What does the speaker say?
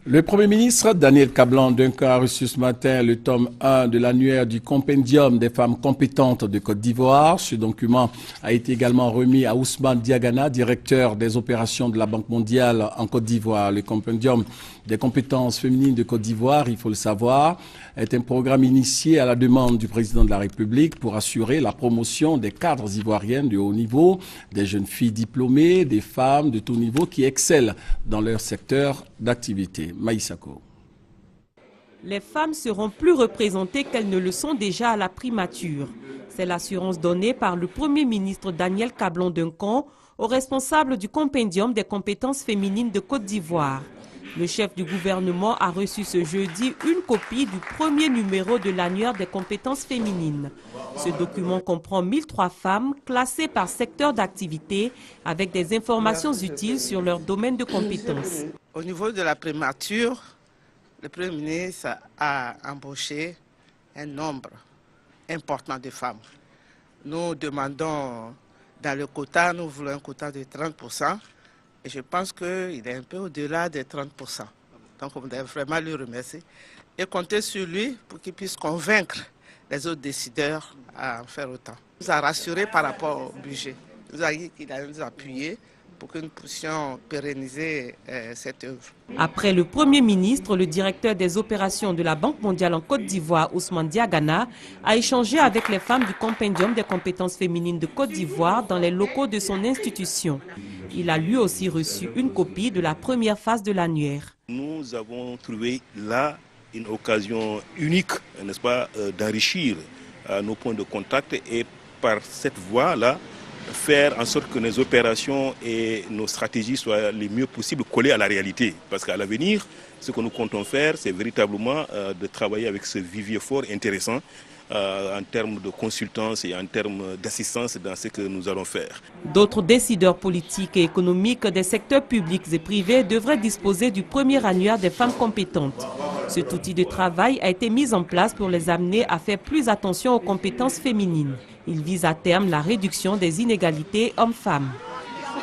Le Premier ministre Daniel Kablan-Duncan a reçu ce matin le tome 1 de l'annuaire du Compendium des femmes compétentes de Côte d'Ivoire. Ce document a été également remis à Ousmane Diagana, directeur des opérations de la Banque mondiale en Côte d'Ivoire. Le Compendium des compétences féminines de Côte d'Ivoire, il faut le savoir, est un programme initié à la demande du président de la République pour assurer la promotion des cadres ivoiriennes de haut niveau, des jeunes filles diplômées, des femmes de tout niveau qui excellent dans leur secteur d'activité. Maïsako. Les femmes seront plus représentées qu'elles ne le sont déjà à la primature. C'est l'assurance donnée par le Premier ministre Daniel Kablan-Duncan aux responsables du Compendium des compétences féminines de Côte d'Ivoire. Le chef du gouvernement a reçu ce jeudi une copie du premier numéro de l'annuaire des compétences féminines. Ce document comprend 1003 femmes classées par secteur d'activité avec des informations utiles sur leur domaine de compétences. Au niveau de la primature, le Premier ministre a embauché un nombre important de femmes. Nous demandons dans le quota, nous voulons un quota de 30%. Et je pense qu'il est un peu au-delà des 30%. Donc on doit vraiment lui remercier et compter sur lui pour qu'il puisse convaincre les autres décideurs à en faire autant. Il nous a rassurés par rapport au budget. Il nous a dit qu'il allait nous appuyer pour que nous puissions pérenniser cette œuvre. Après le Premier ministre, le directeur des opérations de la Banque mondiale en Côte d'Ivoire, Ousmane Diagana, a échangé avec les femmes du Compendium des compétences féminines de Côte d'Ivoire dans les locaux de son institution. Il a lui aussi reçu une copie de la première phase de l'annuaire. Nous avons trouvé là une occasion unique, n'est-ce pas, d'enrichir nos points de contact et par cette voie-là, faire en sorte que nos opérations et nos stratégies soient les mieux possibles collées à la réalité. Parce qu'à l'avenir, ce que nous comptons faire, c'est véritablement de travailler avec ce vivier fort intéressant en termes de consultance et en termes d'assistance dans ce que nous allons faire. D'autres décideurs politiques et économiques des secteurs publics et privés devraient disposer du premier annuaire des femmes compétentes. Cet outil de travail a été mis en place pour les amener à faire plus attention aux compétences féminines. Il vise à terme la réduction des inégalités hommes-femmes.